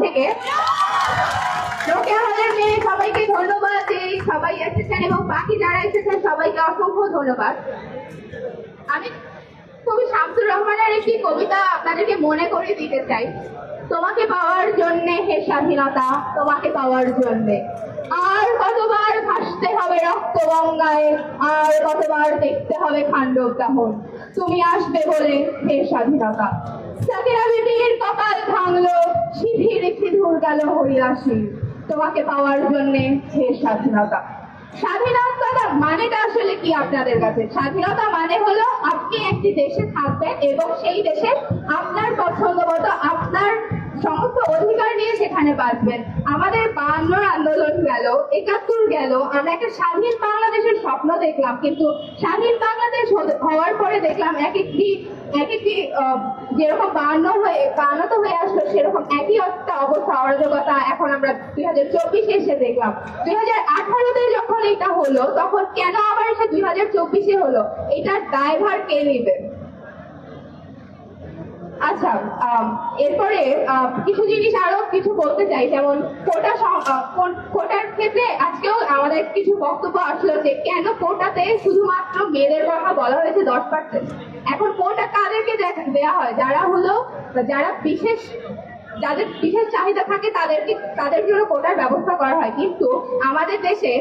থেকে। রোকেয়া হলের মেয়ে সবাইকে ধন্যবাদ যে সবাই এসেছেন এবং বাকি যারা এসেছেন সবাইকে অসংখ্য ধন্যবাদ। আমি কবি শামসুর রহমানের একটি কবিতা আপনাদেরকে মনে করে দিতে চাই। তোমাকে পাওয়ার জন্যে হে স্বাধীনতা, তোমাকে পাওয়ার জন্যে আর কতবার ভাসতে হবে রক্ত গঙ্গায়, আর কতবার দেখতে হবে খান্ডব দাহন, তুমি আসবে বলে হে স্বাধীনতা। সাকিরা বিবির কপাল ভাঙলো, সিঁথির সিঁদুর গেল হরিয়াসী, তোমাকে পাওয়ার জন্যে হে স্বাধীনতা। স্বাধীনতা মানেটা আসলে কি আপনাদের কাছে? স্বাধীনতা মানে হলো আপনি একটি দেশে থাকবেন এবং সেই দেশে আপনার পছন্দ মতো আপনার সমস্ত অধিকার নিয়ে সেখানে বাঁচবেন। আমাদের 52 আন্দোলন গেল, 71 গেল, আমরা একটা স্বাধীন বাংলাদেশের স্বপ্ন দেখলাম, কিন্তু স্বাধীন বাংলাদেশ হওয়ার পরে দেখলাম এক একটি যেরকম 52 হয়ে আসলো সেরকম একই একটা অবস্থা, অরাজকতা এখন আমরা 2024 এসে দেখলাম। 2018-তে যখন এটা হলো তখন কেন আবার এসে 2024-এ হলো, এটার দায়ভার কে নেবে? আচ্ছা, এরপরে কিছু জিনিস আরো কিছু বলতে চাই, যেমন কোটার ক্ষেত্রে আজকেও আমাদের কিছু বক্তব্য আসলো যে কেন কোটাতে শুধুমাত্র মেয়েদের কথা বলা হয়েছে 10%। এখন কোটা কাদেরকে দেওয়া হয়? যারা যাদের বিশেষ চাহিদা থাকে তাদের জন্য কোটার ব্যবস্থা করা হয়। কিন্তু আমাদের দেশে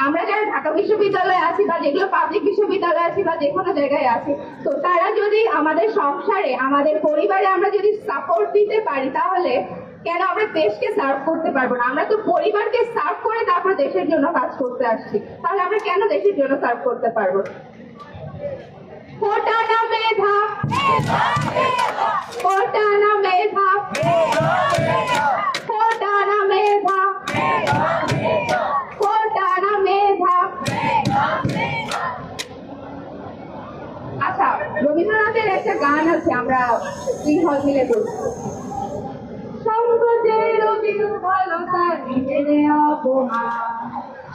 আমরা যারা ঢাকা বিশ্ববিদ্যালয়ে আছি বা যেগুলো পাবলিক বিশ্ববিদ্যালয়ে আছি বা যে কোনো জায়গায় আছি, তো তারা যদি আমাদের সংসারে আমাদের পরিবারে আমরা যদি সাপোর্ট দিতে পারি তাহলে কেন আমরা দেশকে সার্ভ করতে পারবো না? আমরা তো পরিবারকে সার্ভ করে তারপর দেশের জন্য কাজ করতে আসছি, তাহলে আমরা কেন দেশের জন্য সার্ভ করতে পারবো? কোটা না মেধা, কোটা না মেধা, কোটা না মেধা, কোটা না মেধা। আচ্ছা, রবীন্দ্রনাথের একটা গান আছে, আমরা হল মিলে বলছি। সংকটের বিহ্বলতা নিজের অপমান,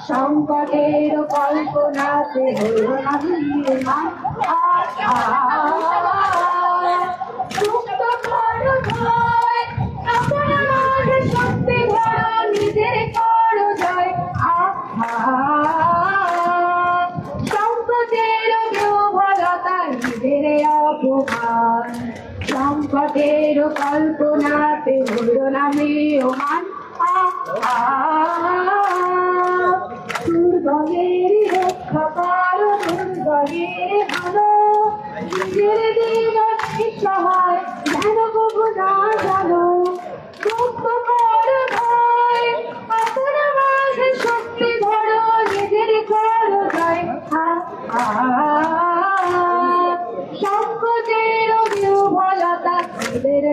সংকটের কল্পনাতে হলো না নির্মাণ। মুক্ত করো ভয়, আপনার মাঝে শক্তি ভরো, নিজের করো জয়। সংকটের বিহ্বলতা নিজের অপমান, সংকটের কল্পনাতে হলো না ম্রিয়মাণ। দুর্গমের রক্ষা করো, দুর্গমের ভালো, নিজের জীবন সহায় যেন কবু না জানো। মুক্ত করো ভয়, আপনার মাঝে শক্তি ভরো, নিজের করো জয়। সংকটের বিহ্বলতা নিজের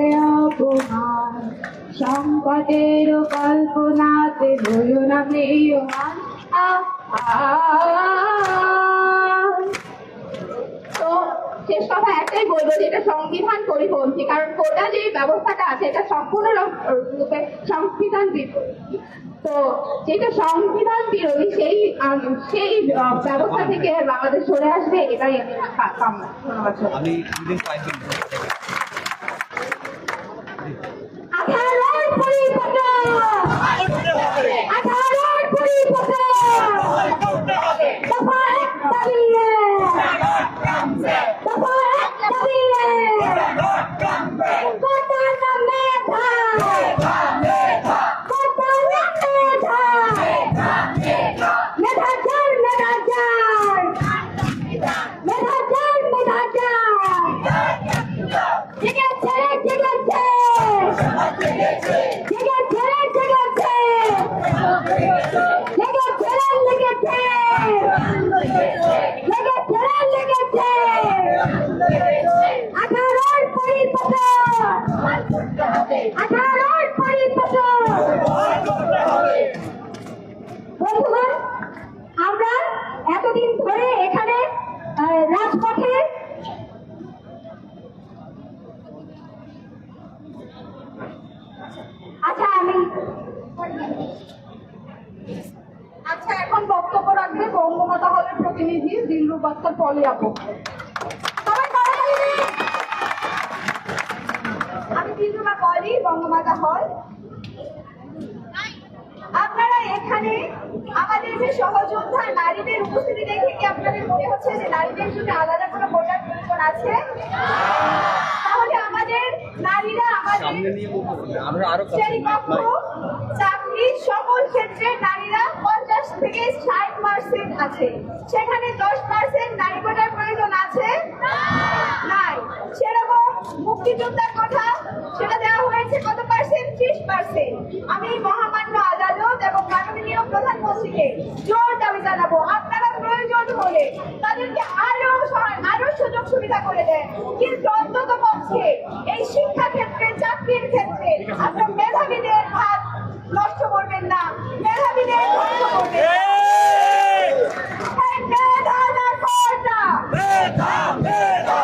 অপমান, সংকটের কল্পনাতে হলো না ম্রিয়মাণ। তো শেষ কথা একটাই বলবো যে এটা সংবিধান পরিপন্থী, কারণ কোটা যে ব্যবস্থাটা আছে এটা সম্পূর্ণ রূপে সংবিধান বিরোধী। তো যেটা সংবিধান বিরোধী সেই ব্যবস্থা থেকে বাংলাদেশ সরে আসবে, এটাই কামনা। ধন্যবাদ। বন্ধুগণ, আমরা এতদিন ধরে এখানে রাজপথে এখন বক্তব্য রাখবে বঙ্গমাতা হলের প্রতিনিধি দিলরুবা আক্তার পলি আপু। আমি দিলরুবা পলি, বঙ্গমাতা হল। আমাদের যে সহযোদ্ধা নারীদের উপস্থিতি দেখে কি আপনাদের মনে হচ্ছে যে নারীদের জন্য আলাদা কোনো কোটার প্রয়োজন আছে? তাহলে আমাদের নারীরা আমাদের শ্রেণীকক্ষ, চাকরি সকল ক্ষেত্রে নারীরা 50 থেকে 60% আছে। সেখানে 10% নারী কোটার প্রয়োজন আছে? নাই। সেরকম মুক্তিযোদ্ধার কথা, সেটা দেওয়া হয়েছে কত পার্সেন্ট? 30%। আমি মহামান্য আদালত এবং মাননীয় প্রধানমন্ত্রীকে জোর দাবি জানাবো, আপনারা প্রয়োজন হলে তাদেরকে আরো সুযোগ সুবিধা করে দেন, কিন্তু অন্তত পক্ষে এই শিক্ষা ক্ষেত্রে, চাকরির ক্ষেত্রে আপনার মেধাবীদের হাত নষ্ট করবেন না, মেধাবীদের ধ্বংস করবেন না। এই মেধা না কোটা, মেধা মেধা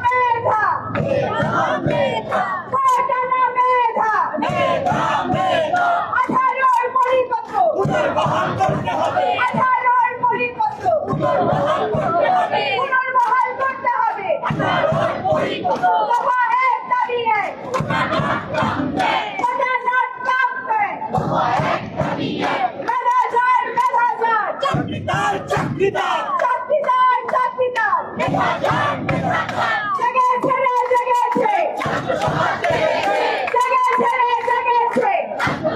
মেধা মেধা কোটা না মেধা মেধা মেধা 18 পরিপত্র পুনর্বহাল করতে হবে, 18 পরিপত্র পুনর্বহাল করতে হবে, পুনর্বহাল করতে হবে, 18 পরিপত্র দফা 1 দাবি 1 কোটা নট কামবে, কোটা নট কামবে, দফা 1 দাবি 1 মেধা যায় চাকরিদার চাকরিদার চাকরিদার চাকরিদার মেধা যায় মেধা যায় জেগেছে রে জেগেছে সমাজ জেগেছে জেগেছে রে জেগেছে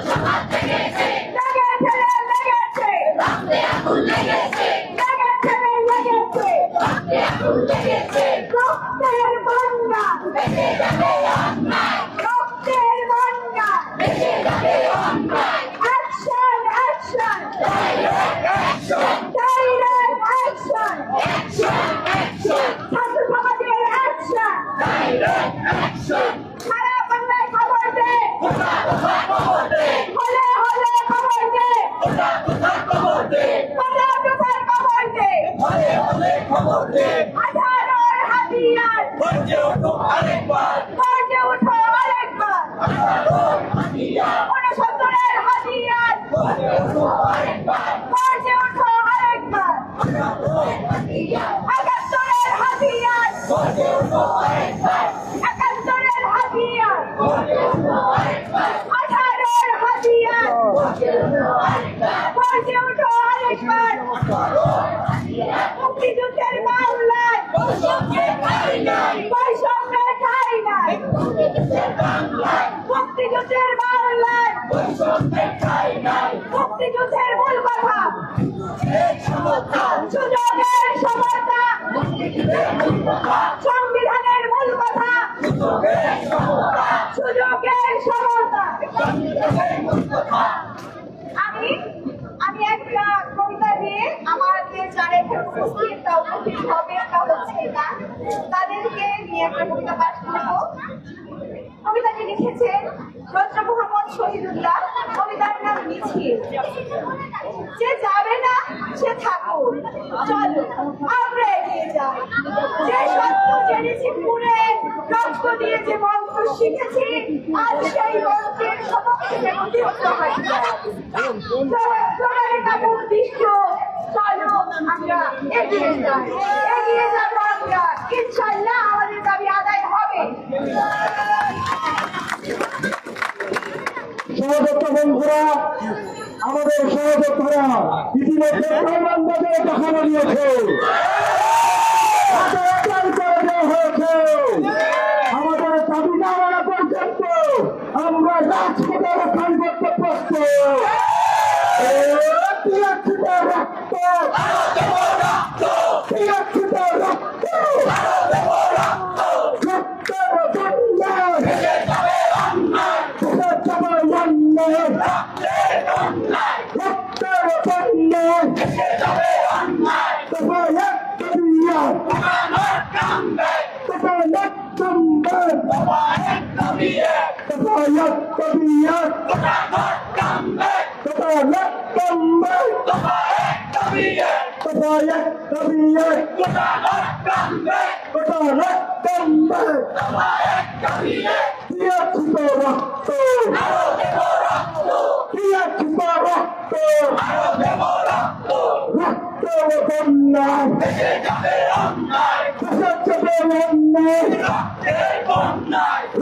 সমাজ জেগেছে জেগেছে রে জেগেছে রক্তে আগুন লেগেছে জেগেছে রে জেগেছে রক্তে আগুন লেগেছে রক্তের বন্যা বেঁচে যাবে অন্যায় রক্তের বন্যা বেঁচে যাবে অন্যায় action action direct action direct action action action ছাত্র সমাজের অ্যাকশন ডাইরেক্ট অ্যাকশন সারা বাংলায় খবর দে কোথা কোথা খবর দে হলে হলে খবর দে কোথা কোথা খবর দে কোথা কোথা খবর দে হলে হলে খবর দে 18 হাতিয়ার গর্জে ওঠো আরেকবার গর্জে ওঠো আরেকবার 18 হাতিয়ার 69 হাতিয়ার গর্জে ওঠো আরেকবার গর্জে ওঠো আরেকবার 18 হাতিয়ার 71 হাতিয়ার গর্জে ওঠো আরেকবার 71 হাতিয়ার গর্জে ওঠো আরেকবার 18 হাতিয়ার গর্জে ওঠো আরেকবার গর্জে ওঠো আরেকবার 18 হাতিয়ার মুক্তিযুদ্ধের মামলায় বৈষম্যের ঠাঁই নাই বৈষম্যের ঠাঁই নাই মুক্তিযুদ্ধের মামলায় মুক্তিযুদ্ধের মামলায় বৈষম্যের ঠাঁই নাই মুক্তিযুদ্ধের মূল কথা সুযোগের সমতা সংবিধানের মূল কথা সুযোগের সমতা আমি একটা কবিতা দিয়ে আমাদের যারা এখানে উপস্থিত হবে তা হচ্ছে না তাদেরকে নিয়ে একটা কবিতা পাঠ করবো। কবিতাটি লিখেছেন ডক্টর মোহাম্মদ শহীদুল্লাহ, কবিতার নাম মিছিল। যে যাবে না সে থাকুক, চলো আমরা এগিয়ে যাই। যে সত্য জেনেছি পুরে, রক্ত দিয়ে যে মন্ত্র শিখেছি, আজ সেই মন্ত্রের সপক্ষে প্রতিহত হয়। উদ্দিষ্ট চলো আমরা এগিয়ে যাই, এগিয়ে যাবো আমরা, ইনশাল্লাহ আমাদের দাবি আদায় হবে। সহযোদ্ধা বন্ধুরা, আমাদের সহযোদ্ধারা ইতিমধ্যে প্রমাণবাজারে দেখানো দিয়েছে, হয়েছে আমাদের দাবি না মানা পর্যন্ত আমরা রাজপথে অবস্থান করতে প্রস্তুত।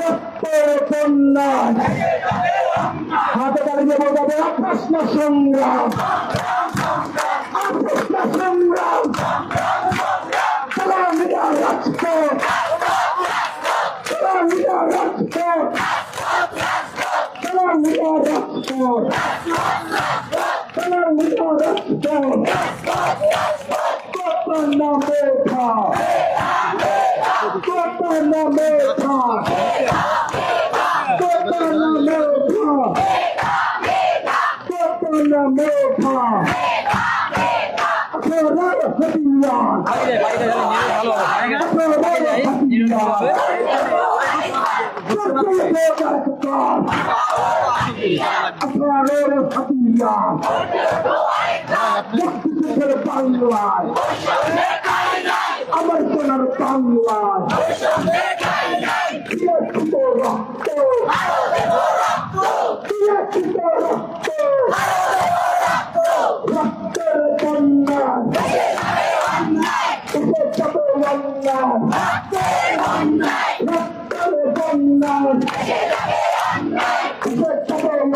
রক্ত হাতে দাঁড়িয়ে বলতে আপোষ না সংগ্রাম আপোষ না সংগ্রাম সালামিয়া রাজপথ সালামিয়া রাজপথ সালামিয়া রাজপথ সালামিয়া রাজপথ কত না মেধা কত না মেধা কত না মেধা কত না মেধা আপনার হতিয়ার আপনার হতিয়ার মুক্তিযুদ্ধের বাংলায় আমার সোনার বাংলায় দিয়েছিল রক্ত দিয়েছিল রক্ত রক্তের বন্যায় এসে যাবে অন্যায় রক্তের বন্যায় এসে যাবে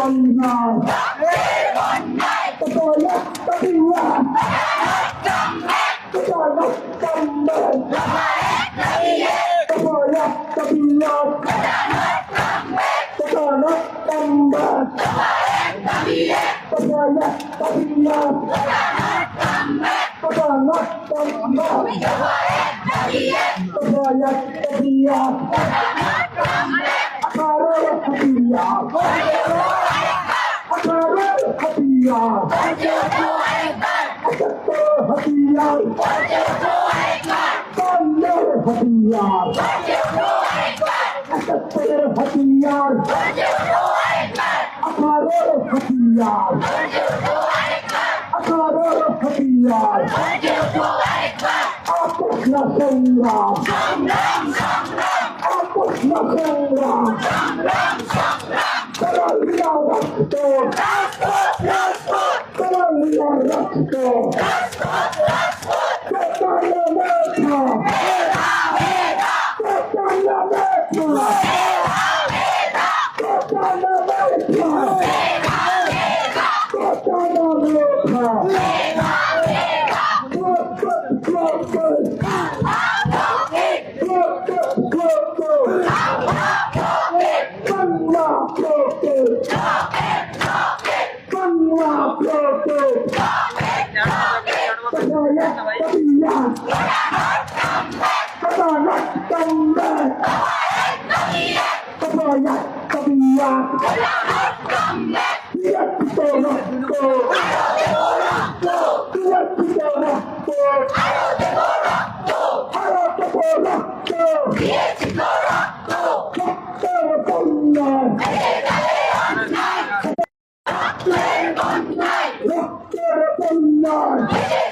অন্যায় রক্তের বন্যায়